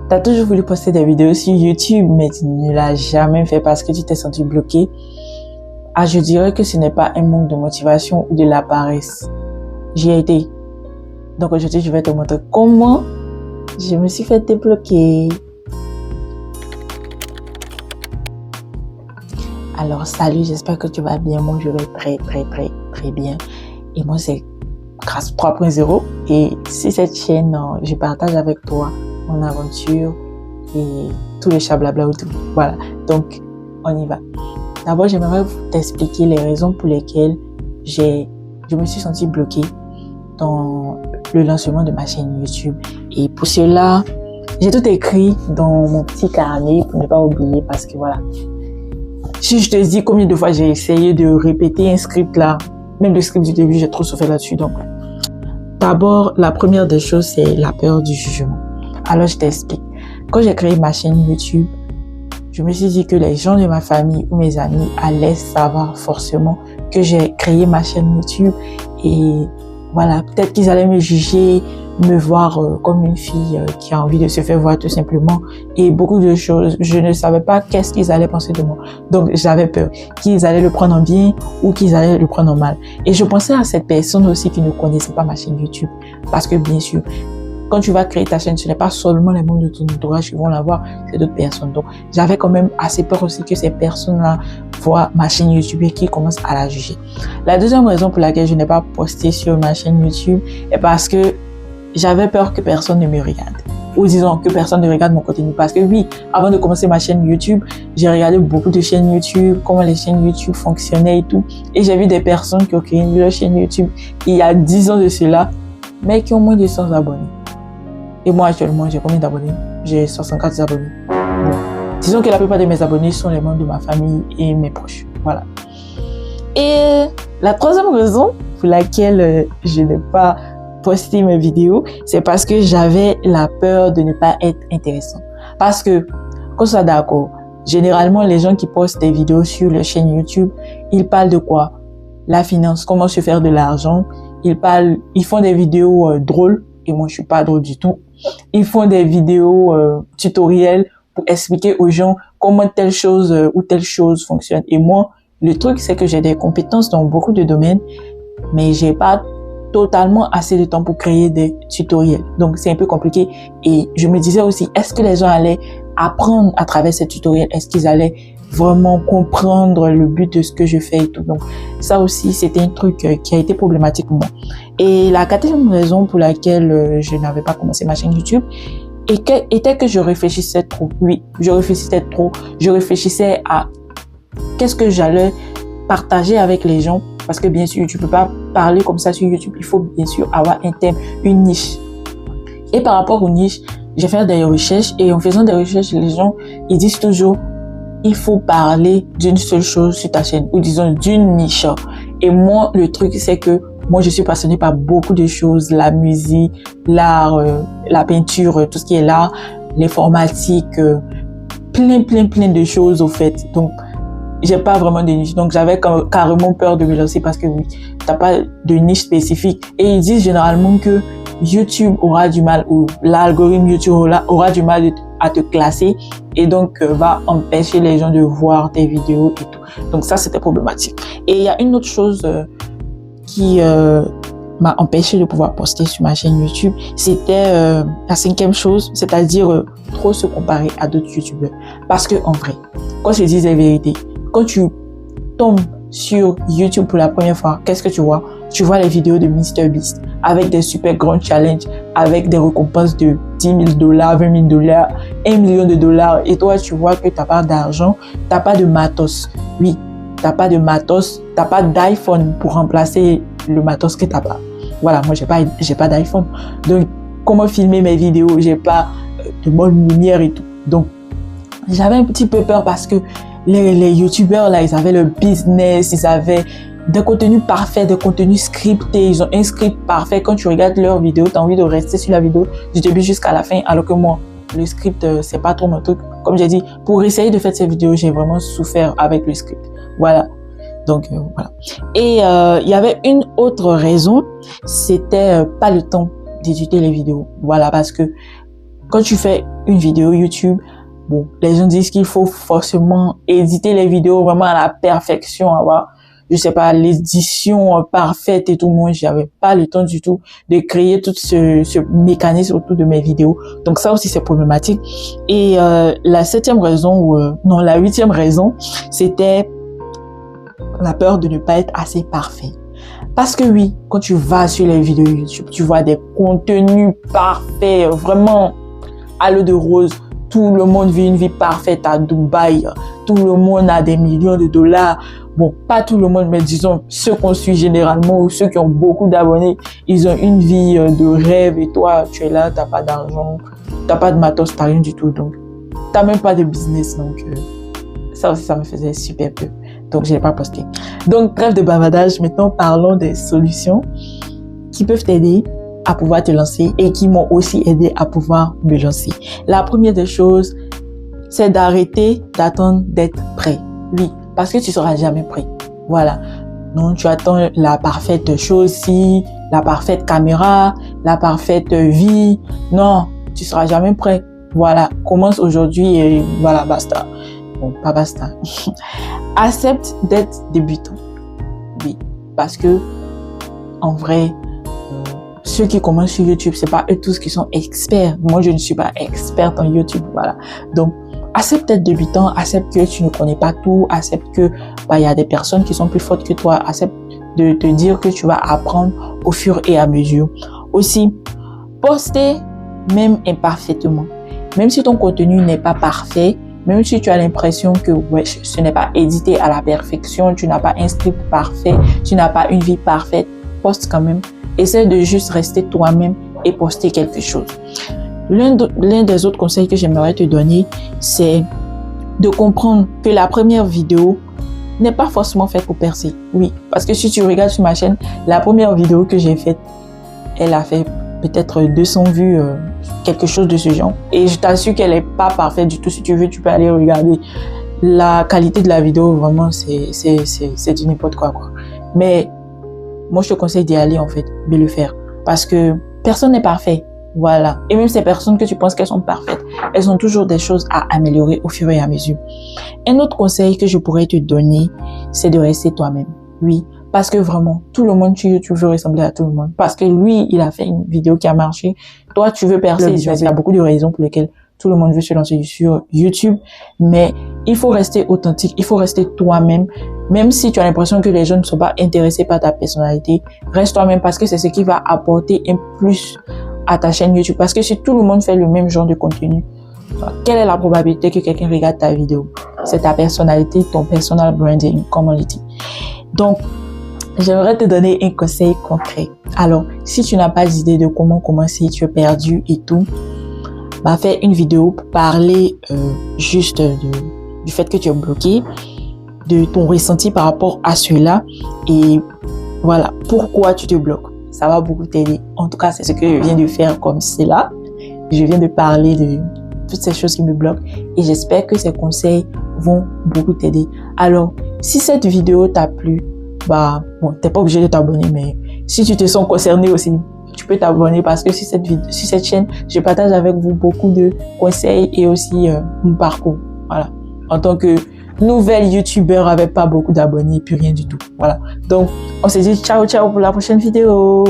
T'as toujours voulu poster des vidéos sur YouTube, mais tu ne l'as jamais fait parce que tu t'es senti bloqué. Ah, je dirais que ce n'est pas un manque de motivation ou de la paresse. J'y ai été. Donc aujourd'hui, je vais te montrer comment je me suis fait débloquer. Alors, salut, j'espère que tu vas bien. Moi, je vais très bien. Et moi, c'est Grâce 3.0. Et sur cette chaîne, je partage avec toi mon aventure et tout le chablabla autour. Voilà, donc on y va. D'abord, j'aimerais t'expliquer les raisons pour lesquelles je me suis sentie bloquée dans le lancement de ma chaîne YouTube. Et pour cela, j'ai tout écrit dans mon petit carnet pour ne pas oublier parce que voilà. Si je te dis combien de fois j'ai essayé de répéter un script là, même le script du début, j'ai trop souffert là-dessus. Donc, d'abord, la première des choses, c'est la peur du jugement. Alors, je t'explique. Quand j'ai créé ma chaîne YouTube, je me suis dit que les gens de ma famille ou mes amis allaient savoir forcément que j'ai créé ma chaîne YouTube et voilà, peut-être qu'ils allaient me juger, me voir comme une fille qui a envie de se faire voir tout simplement et beaucoup de choses. Je ne savais pas qu'est-ce qu'ils allaient penser de moi. Donc, j'avais peur qu'ils allaient le prendre en bien ou qu'ils allaient le prendre en mal. Et je pensais à cette personne aussi qui ne connaissait pas ma chaîne YouTube parce que bien sûr, quand tu vas créer ta chaîne, ce n'est pas seulement les membres de ton entourage qui vont la voir, c'est d'autres personnes. Donc, j'avais quand même assez peur aussi que ces personnes-là voient ma chaîne YouTube et qu'ils commencent à la juger. La deuxième raison pour laquelle je n'ai pas posté sur ma chaîne YouTube est parce que j'avais peur que personne ne me regarde. Ou disons que personne ne regarde mon contenu. Parce que oui, avant de commencer ma chaîne YouTube, j'ai regardé beaucoup de chaînes YouTube, comment les chaînes YouTube fonctionnaient et tout. Et j'ai vu des personnes qui ont créé leur chaîne YouTube il y a 10 ans de cela, mais qui ont moins de 100 abonnés. Et moi, actuellement, j'ai combien d'abonnés? J'ai 64 abonnés. Bon. Disons que la plupart de mes abonnés sont les membres de ma famille et mes proches. Voilà. Et la troisième raison pour laquelle je n'ai pas posté mes vidéos, c'est parce que j'avais la peur de ne pas être intéressant. Parce que, qu'on soit d'accord, généralement, les gens qui postent des vidéos sur leur chaîne YouTube, ils parlent de quoi? La finance, comment se faire de l'argent. Ils font des vidéos drôles. Et moi, je suis pas drôle du tout. Ils font des vidéos tutoriels pour expliquer aux gens comment telle chose ou telle chose fonctionne. Et moi, le truc, c'est que j'ai des compétences dans beaucoup de domaines, mais j'ai pas totalement assez de temps pour créer des tutoriels. Donc, c'est un peu compliqué. Et je me disais aussi, est-ce que les gens allaient apprendre à travers ces tutoriels? Est-ce qu'ils allaient vraiment comprendre le but de ce que je fais et tout? Donc, ça aussi, c'était un truc qui a été problématique pour moi. Et la quatrième raison pour laquelle je n'avais pas commencé ma chaîne YouTube était que je réfléchissais trop. Oui, je réfléchissais trop. Je réfléchissais à qu'est-ce que j'allais partager avec les gens. Parce que bien sûr, tu peux pas parler comme ça sur YouTube. Il faut bien sûr avoir un thème, une niche. Et par rapport aux niches, j'ai fait des recherches. Et en faisant des recherches, les gens, ils disent toujours, il faut parler d'une seule chose sur ta chaîne. Ou disons, d'une niche. Et moi, le truc, c'est que moi, je suis passionnée par beaucoup de choses. La musique, l'art, la peinture, tout ce qui est là, l'informatique, plein de choses au fait. Donc, j'ai pas vraiment de niche. Donc, j'avais carrément peur de me lancer parce que oui, t'as pas de niche spécifique. Et ils disent généralement que YouTube aura du mal ou l'algorithme YouTube aura du mal à te classer et donc va empêcher les gens de voir tes vidéos et tout. Donc, ça, c'était problématique. Et il y a une autre chose qui m'a empêché de pouvoir poster sur ma chaîne YouTube, c'était la cinquième chose, c'est-à-dire trop se comparer à d'autres YouTubeurs. Parce que en vrai, quand je dis la vérité, quand tu tombes sur YouTube pour la première fois, qu'est-ce que tu vois? Tu vois les vidéos de MrBeast avec des super grands challenges, avec des récompenses de $10 000, $20 000, $1 million. Et toi, tu vois que t'as pas d'argent, t'as pas de matos. Oui, t'as pas de matos, t'as pas d'iPhone pour remplacer le matos que t'as pas. Voilà, moi j'ai pas d'iPhone. Donc, comment filmer mes vidéos? J'ai pas de bonne lumière et tout. Donc, j'avais un petit peu peur parce que les youtubeurs là, ils avaient le business, ils avaient des contenus parfaits, des contenus scriptés, ils ont un script parfait. Quand tu regardes leur vidéo, t'as envie de rester sur la vidéo du début jusqu'à la fin, alors que moi, le script, c'est pas trop mon truc. Comme j'ai dit, pour essayer de faire cette vidéo, j'ai vraiment souffert avec le script. Voilà. Donc, voilà. Et il y avait une autre raison, c'était pas le temps d'éditer les vidéos. Voilà, parce que quand tu fais une vidéo YouTube, bon, les gens disent qu'il faut forcément éditer les vidéos vraiment à la perfection, avoir, je sais pas, l'édition parfaite et tout. Moi, j'avais pas le temps du tout de créer tout ce mécanisme autour de mes vidéos. Donc ça aussi, c'est problématique. Et la septième raison, non, la huitième raison, c'était la peur de ne pas être assez parfait. Parce que oui, quand tu vas sur les vidéos YouTube, tu vois des contenus parfaits, vraiment à l'eau de rose. Tout le monde vit une vie parfaite à Dubaï. Tout le monde a des millions de dollars. Bon, pas tout le monde, mais disons, ceux qu'on suit généralement ou ceux qui ont beaucoup d'abonnés, ils ont une vie de rêve et toi, tu es là, t'as pas d'argent, t'as pas de matos, t'as rien du tout. Donc, t'as même pas de business. Donc, ça aussi, ça me faisait super peur. Donc, je l'ai pas posté. Donc, trêve de bavardage. Maintenant, parlons des solutions qui peuvent t'aider à pouvoir te lancer et qui m'ont aussi aidé à pouvoir me lancer. La première des choses, c'est d'arrêter d'attendre d'être prêt. Oui, parce que tu seras jamais prêt. Voilà. Non, tu attends la parfaite chose-ci, la parfaite caméra, la parfaite vie. Non, tu seras jamais prêt. Voilà. Commence aujourd'hui et voilà, basta. Bon, pas basta. Accepte d'être débutant. Oui, parce que en vrai, ceux qui commencent sur YouTube, c'est pas eux tous qui sont experts. Moi, je ne suis pas experte en YouTube, voilà. Donc, accepte d'être débutant, accepte que tu ne connais pas tout, accepte que il y a des personnes qui sont plus fortes que toi, accepte de te dire que tu vas apprendre au fur et à mesure. Aussi, poster même imparfaitement. Même si ton contenu n'est pas parfait, même si tu as l'impression que ouais, ce n'est pas édité à la perfection, tu n'as pas un script parfait, tu n'as pas une vie parfaite, poste quand même. Essaie de juste rester toi-même et poster quelque chose. L'un des autres conseils que j'aimerais te donner, c'est de comprendre que la première vidéo n'est pas forcément faite pour percer. Oui, parce que si tu regardes sur ma chaîne, la première vidéo que j'ai faite, elle a fait peut-être 200 vues, quelque chose de ce genre. Et je t'assure qu'elle n'est pas parfaite du tout. Si tu veux, tu peux aller regarder. La qualité de la vidéo, vraiment, c'est du n'importe quoi. Mais moi, je te conseille d'y aller, en fait, de le faire. Parce que personne n'est parfait. Voilà. Et même ces personnes que tu penses qu'elles sont parfaites, elles ont toujours des choses à améliorer au fur et à mesure. Un autre conseil que je pourrais te donner, c'est de rester toi-même. Oui. Parce que vraiment, tout le monde sur YouTube veut ressembler à tout le monde. Parce que lui, il a fait une vidéo qui a marché. Toi, tu veux percer. Il y a beaucoup de raisons pour lesquelles tout le monde veut se lancer sur YouTube. Mais il faut rester authentique. Il faut rester toi-même. Même si tu as l'impression que les gens ne sont pas intéressés par ta personnalité, reste toi-même parce que c'est ce qui va apporter un plus à ta chaîne YouTube. Parce que si tout le monde fait le même genre de contenu, quelle est la probabilité que quelqu'un regarde ta vidéo? C'est ta personnalité, ton personal branding, comme on le dit. Donc, j'aimerais te donner un conseil concret. Alors, si tu n'as pas d'idée de comment commencer, tu es perdu et tout, fais une vidéo pour parler juste du fait que tu es bloqué, de ton ressenti par rapport à cela et voilà, pourquoi tu te bloques. Ça va beaucoup t'aider. En tout cas, c'est ce que je viens de faire comme cela. Je viens de parler de toutes ces choses qui me bloquent et j'espère que ces conseils vont beaucoup t'aider. Alors, si cette vidéo t'a plu, bon, t'es pas obligé de t'abonner, mais si tu te sens concerné aussi, tu peux t'abonner parce que sur cette chaîne, je partage avec vous beaucoup de conseils et aussi mon parcours. Voilà. En tant que nouvelle youtubeur avec pas beaucoup d'abonnés, puis rien du tout. Voilà. Donc, on se dit ciao, ciao pour la prochaine vidéo.